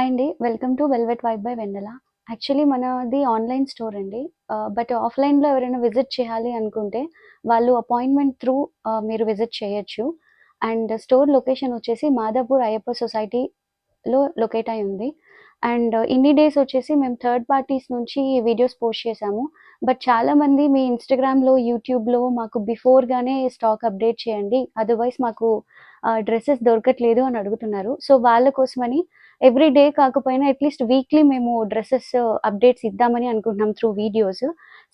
Hi అండి. Welcome to velvet vibe by Vennela. Actually మనది online store అండి. But ఆఫ్‌లైన్‌లో ఎవరైనా విజిట్ చేయాలి అనుకుంటే, వాళ్ళు అపాయింట్‌మెంట్ త్రూ మీరు విజిట్ చేయొచ్చు. అండ్ స్టోర్ లొకేషన్ వచ్చేసి మాదాపూర్ అయ్యప్ప సొసైటీలో లొకేట్ అయి ఉంది. అండ్ ఇన్ని డేస్ వచ్చేసి మేము థర్డ్ పార్టీస్ నుంచి వీడియోస్ పోస్ట్ చేశాము. బట్ చాలామంది మీ ఇన్‌స్టాగ్రామ్‌లో, యూట్యూబ్‌లో మాకు బిఫోర్‌గానే స్టాక్ అప్డేట్ చేయండి. అదర్‌వైస్ మాకు డ్రెసెస్ దొరకట్లేదు అని అడుగుతున్నారు. సో, వాళ్ళ కోసమని ఎవ్రీ డే కాకపోయినా అట్‌లీస్ట్ వీక్లీ మేము డ్రెసెస్ అప్డేట్స్ ఇద్దామని అనుకుంటున్నాం త్రూ వీడియోస్.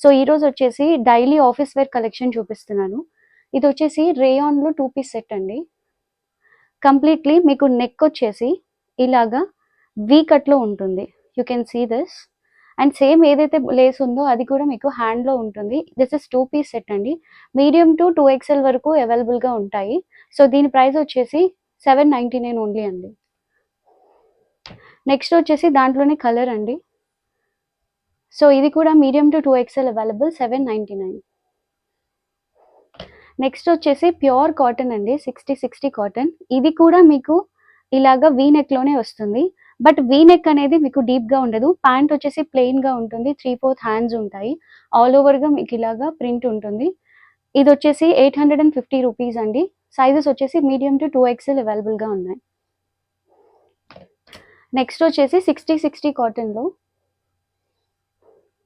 సో, ఈరోజొచ్చేసి డైలీ ఆఫీస్ వేర్ కలెక్షన్ చూపిస్తున్నాను. ఇదొచ్చేసి రేయాన్‌లో 2 పీస్ సెట్ అండి. కంప్లీట్‌లీ మీకు నెక్కొచ్చేసి ఇలాగా వీ కట్‌లో ఉంటుంది. You can see this. And same ఏదైతే లేస్ ఉందో అది కూడా మీకు హ్యాండ్‌లో ఉంటుంది. దిస్ ఇస్ 2 పీస్ సెట్ అండి. మీడియం టు 2 ఎక్స్‌ఎల్ వరకు అవైలబుల్‌గా ఉంటాయి. సో, దీని ప్రైస్ వచ్చేసి 799 ఓన్లీ అండి. నెక్స్ట్ వచ్చేసి దాంట్లోనే కలర్ అండి. సో, ఇది కూడా medium to 2 XL available 799. Next వచ్చేసి ప్యూర్ కాటన్ అండి. 60 కాటన్. ఇది కూడా మీకు ఇలాగా వీ నెక్‌లోనే వస్తుంది. బట్ వీ నెక్ అనేది మీకు డీప్‌గా ఉండదు. ప్యాంట్ వచ్చేసి ప్లెయిన్‌గా ఉంటుంది. 3/4 హ్యాండ్స్ ఉంటాయి. ఆల్ ఓవర్‌గా మీకు ఇలాగా ప్రింట్ ఉంటుంది. ఇదొచ్చేసి 850 రూపీస్ అండి. సైజెస్ వచ్చేసి మీడియం టు 2 ఎక్స్‌ఎల్ అవైలబుల్‌గా ఉన్నాయి. నెక్స్ట్ వచ్చేసి 60 కాటన్‌లో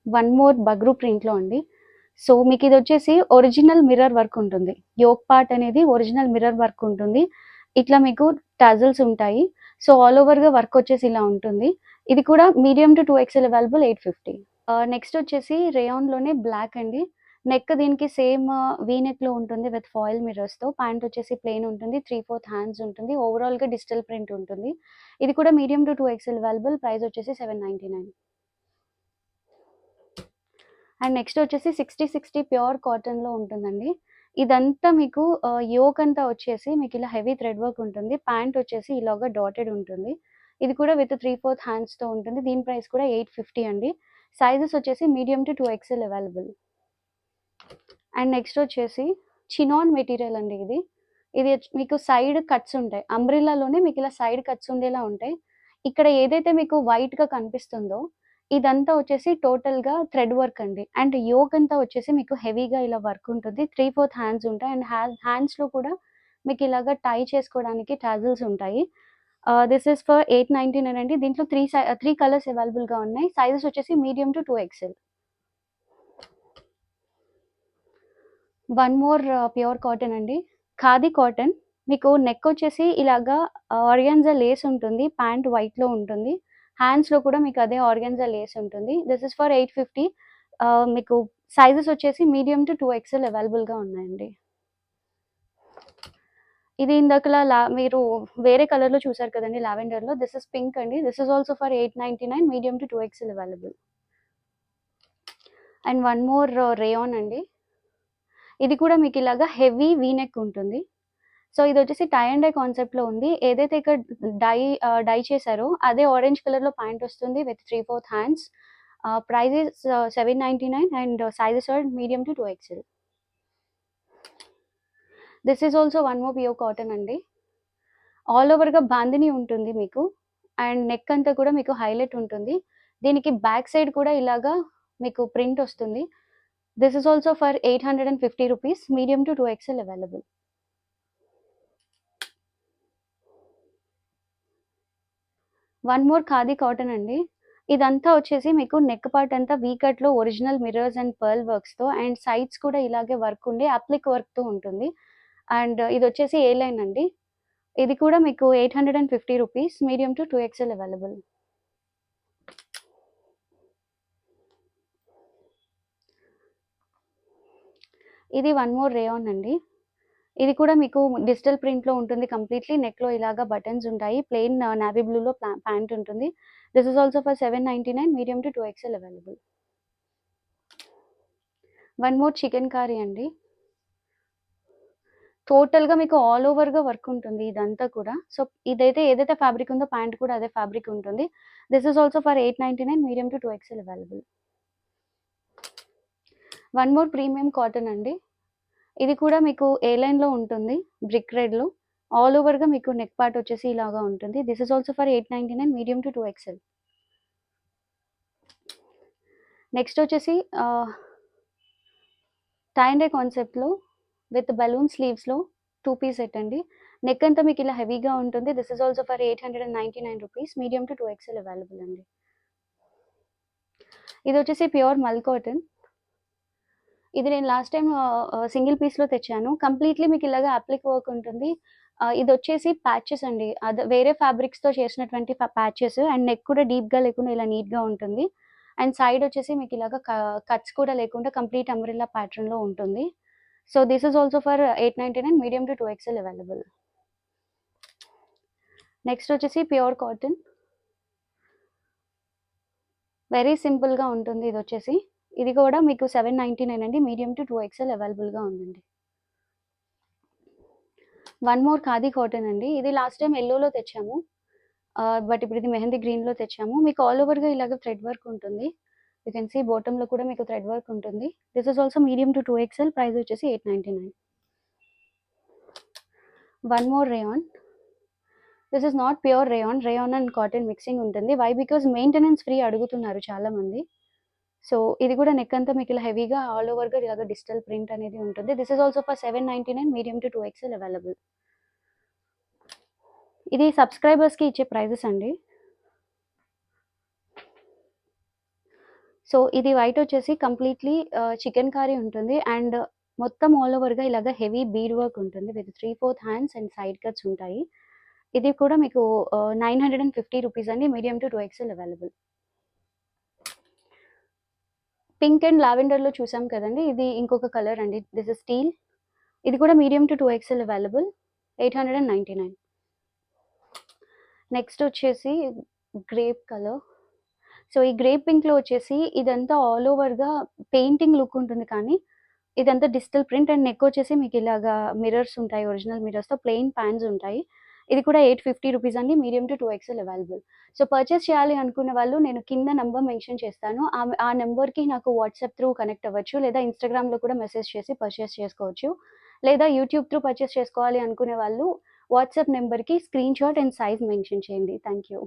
వన్ మోర్ బగ్రూ ప్రింట్‌లో అండి. సో, మీకిదొచ్చేసి ఒరిజినల్ మిర్రర్ వర్క్ ఉంటుంది. యోక్ పార్ట్ అనేది ఒరిజినల్ మిర్రర్ వర్క్ ఉంటుంది. ఇట్లా మీకు టాజిల్స్ ఉంటాయి. సో, ఆల్ ఓవర్‌గా వర్క్ వచ్చేసి ఇలా ఉంటుంది. ఇది కూడా medium to 2 XL available 850. Next వచ్చేసి రేయాన్‌లోనే బ్లాక్ అండి. నెక్ దీనికి సేమ్ వీ నెక్‌లో ఉంటుంది విత్ ఫాయిల్ మిర్రర్స్‌తో. ప్యాంట్ వచ్చేసి ప్లెయిన్ ఉంటుంది. 3/4 హ్యాండ్స్ ఉంటుంది. ఓవరాల్‌గా డిజిటల్ ప్రింట్ ఉంటుంది. ఇది కూడా medium to 2 XL available. Price వచ్చేసి 799. అండ్ నెక్స్ట్ వచ్చేసి 60 ప్యూర్ కాటన్‌లో ఉంటుందండి. ఇదంతా మీకు యోక్ అంతా వచ్చేసి మీకిలా హెవీ థ్రెడ్ వర్క్ ఉంటుంది. ప్యాంట్ వచ్చేసి ఇలాగా డాటెడ్ ఉంటుంది. ఇది కూడా విత్ 3/4 హ్యాండ్స్‌తో ఉంటుంది. దీని ప్రైస్ కూడా 850 అండి. సైజెస్ వచ్చేసి medium to 2 XL available. And next వచ్చేసి చినాన్ మెటీరియల్ అండి ఇది. ఇది మీకు సైడ్ కట్స్ ఉంటాయి. అంబ్రెల్లాలోనే మీకిలా సైడ్ కట్స్ ఉండేలా ఉంటాయి. ఇక్కడ ఏదైతే మీకు వైట్‌గా కనిపిస్తుందో, ఇదంతా వచ్చేసి టోటల్‌గా థ్రెడ్ వర్క్ అండి. అండ్ యోక్ అంతా వచ్చేసి మీకు హెవీగా ఇలా వర్క్ ఉంటుంది. 3/4 హ్యాండ్స్ ఉంటాయి. అండ్ హ్యాండ్స్‌లో కూడా మీకిలాగా టై చేసుకోవడానికి టాజిల్స్ ఉంటాయి. దిస్ ఈస్ ఫర్ 899 అండి. దీంట్లో 3 కలర్స్ అవైలబుల్‌గా ఉన్నాయి. సైజెస్ వచ్చేసి medium to 2 XL. One more pure cotton అండి. ఖాదీ కాటన్. మీకు నెక్ వచ్చేసి ఇలాగా ఆర్గాన్జా లేస్ ఉంటుంది. ప్యాంట్ వైట్‌లో ఉంటుంది. హ్యాండ్స్‌లో కూడా మీకు అదే ఆర్గాన్జా లేస్ ఉంటుంది. This is for 850. మీకు సైజెస్ వచ్చేసి మీడియం టు 2 ఎక్స్‌ఎల్ అవైలబుల్‌గా ఉన్నాయండి. ఇది ఇందాకలా మీరు వేరే కలర్‌లో చూసారు కదండీ లావెండర్‌లో. దిస్ ఇస్ పింక్ అండి. This is also for 899 medium to 2 XL available. And one more rayon అండి. ఇది కూడా మీకిలాగా హెవీ వీ నెక్ ఉంటుంది. సో, ఇదొచ్చేసి టై అండ్ డై కాన్సెప్ట్‌లో ఉంది. ఏదైతే ఇక్కడ డై చేశారో అదే ఆరెంజ్ కలర్‌లో ప్యాంటొస్తుంది with 3/4 hands. Price is 799 and sizes are medium to 2 XL. This is also one more pure cotton అండి. ఆల్ ఓవర్‌గా బాందిని ఉంటుంది మీకు. అండ్ నెక్ అంతా కూడా మీకు హైలైట్ ఉంటుంది. దీనికి బ్యాక్ సైడ్ కూడా ఇలాగా మీకు ప్రింట్ ఒస్తుంది. This is also for 850 rupees medium to 2 XL available. One more khadi cotton అండి. ఇదంతా వచ్చేసి మీకు నెక్ పార్ట్ అంతా వీ కట్‌లో ఒరిజినల్ మిర్రర్స్ అండ్ పర్ల్ వర్క్స్‌తో అండ్ సైడ్స్ కూడా ఇలాగే వర్క్ ఉండి అప్లిక్ వర్క్‌తో ఉంటుంది. అండ్ ఇదొచ్చేసి ఏ లైన్ అండి. ఇది కూడా మీకు 850 rupees medium to 2 XL available. ఇది వన్ మోర్ రేయాన్ అండి. ఇది కూడా మీకు డిజిటల్ ప్రింట్‌లో ఉంటుంది కంప్లీట్‌లీ. నెక్‌లో ఇలాగా బటన్స్ ఉంటాయి. ప్లెయిన్ నేవీ బ్లూలో ప్యాంట్ ఉంటుంది. This is also for 799 medium to 2 XL available. One more chicken curry అండి. టోటల్‌గా మీకు ఆల్ ఓవర్‌గా వర్క్ ఉంటుంది ఇదంతా కూడా. సో, ఏదైతే ఫ్యాబ్రిక్ ఉందో ప్యాంట్ కూడా అదే ఫ్యాబ్రిక్ ఉంటుంది. This is also for 899 medium to 2 XL available. One more premium cotton అండి. ఇది కూడా మీకు ఏ లైన్‌లో ఉంటుంది. బ్రిక్ రెడ్‌లో. ఆల్ ఓవర్‌గా మీకు నెక్ పార్ట్ వచ్చేసి ఇలాగా ఉంటుంది. This is also for 899 medium to 2XL. Next వచ్చేసి టై అండ్ డై కాన్సెప్ట్‌లో విత్ బలూన్ స్లీవ్స్‌లో 2 పీస్ సెట్ అండి. నెక్ అంతా మీకు ఇలా హెవీగా ఉంటుంది. This is also for 899 rupees. Medium to 2XL available అండి. ఇది వచ్చేసి ప్యూర్ మల్ కాటన్. ఇది నేను లాస్ట్ టైమ్ సింగిల్ పీస్‌లో తెచ్చాను. కంప్లీట్‌లీ మీకు ఇలాగా అప్లిక్ వర్క్ ఉంటుంది. ఇదొచ్చేసి ప్యాచెస్ అండి. వేరే ఫ్యాబ్రిక్స్‌తో చేసినటువంటి ప్యాచెస్ అండ్ నెక్ కూడా డీప్‌గా లేకుండా ఇలా నీట్‌గా ఉంటుంది. అండ్ సైడ్ వచ్చేసి మీకు ఇలాగా కట్స్ కూడా లేకుండా కంప్లీట్ అంబ్రెల్లా ప్యాటర్న్‌లో ఉంటుంది. So, this is also for 899 medium to 2XL available. Next వచ్చేసి ప్యూర్ కాటన్. వెరీ సింపుల్‌గా ఉంటుంది ఇదొచ్చేసి. ఇది కూడా మీకు 799 అండి. మీడియం టు 2XL అవైలబుల్‌గా ఉందండి. వన్ మోర్ ఖాదీ కాటన్ అండి. ఇది లాస్ట్ టైమ్ యెల్లోలో తెచ్చాము. బట్ ఇప్పుడు ఇది మెహందీ గ్రీన్‌లో తెచ్చాము. మీకు ఆల్ ఓవర్‌గా ఇలాగ థ్రెడ్ వర్క్ ఉంటుంది. యూ కెన్ సీ బాటమ్‌లో కూడా మీకు థ్రెడ్ వర్క్ ఉంటుంది. This is also medium to 2XL. Price వచ్చేసి 899. One more rayon. This is not pure rayon. Rayon and cotton mixing ఉంటుంది. వై? బికాజ్ మెయింటెనెన్స్ ఫ్రీ అడుగుతున్నారు చాలామంది. సో, ఇది కూడా నెక్ అంతా మీకు ఇలా హెవీగా ఆల్ ఓవర్‌గా ఇలాగ డిజిటల్ ప్రింట్ అనేది ఉంటుంది. This is also for 799 medium to 2XL available. ఇది సబ్స్క్రైబర్స్‌కి ఇచ్చే ప్రైజెస్ అండి. సో, ఇది వైట్ వచ్చేసి కంప్లీట్‌లీ చికెన్ కర్రీ ఉంటుంది. అండ్ మొత్తం ఆల్ ఓవర్‌గా ఇలాగ హెవీ బీడ్ వర్క్ ఉంటుంది. With 3/4 hands and side cuts ఉంటాయి. ఇది కూడా మీకు 950 రూపీస్ అండి. Medium to 2XL available. Pink and లావెండర్‌లో చూసాం కదండీ! ఇది ఇంకొక కలర్ అండి. This is teal. ఇది కూడా medium to 2XL available. 899. Next వచ్చేసి గ్రేప్ కలర్. సో, ఈ గ్రేప్ పింక్‌లో వచ్చేసి ఇదంతా ఆల్ ఓవర్‌గా పెయింటింగ్ లుక్ ఉంటుంది కానీ, ఇదంతా డిజిటల్ ప్రింట్ అండ్ నెక్ వచ్చేసి మీకు ఇలాగా మిర్రర్స్ ఉంటాయి. ఒరిజినల్ మిర్రర్స్‌తో ప్లెయిన్ పాన్స్ ఉంటాయి. ఇది కూడా 850 రూపీస్ అండి. Medium to 2XL available. So, purchase చేయాలి అనుకున్న వాళ్ళు నేను కింద నంబర్ మెన్షన్ చేస్తాను. ఆ నంబర్‌కి నాకు వాట్సాప్ త్రూ కనెక్ట్ అవ్వచ్చు. లేదా ఇన్‌స్టాగ్రామ్‌లో కూడా మెసేజ్ చేసి పర్చేస్ చేసుకోవచ్చు. లేదా యూట్యూబ్ త్రూ పర్చేస్ చేసుకోవాలి అనుకునే వాళ్ళు వాట్సాప్ నంబర్‌కి స్క్రీన్‌షాట్ అండ్ సైజ్ మెన్షన్ చేయండి. Thank you.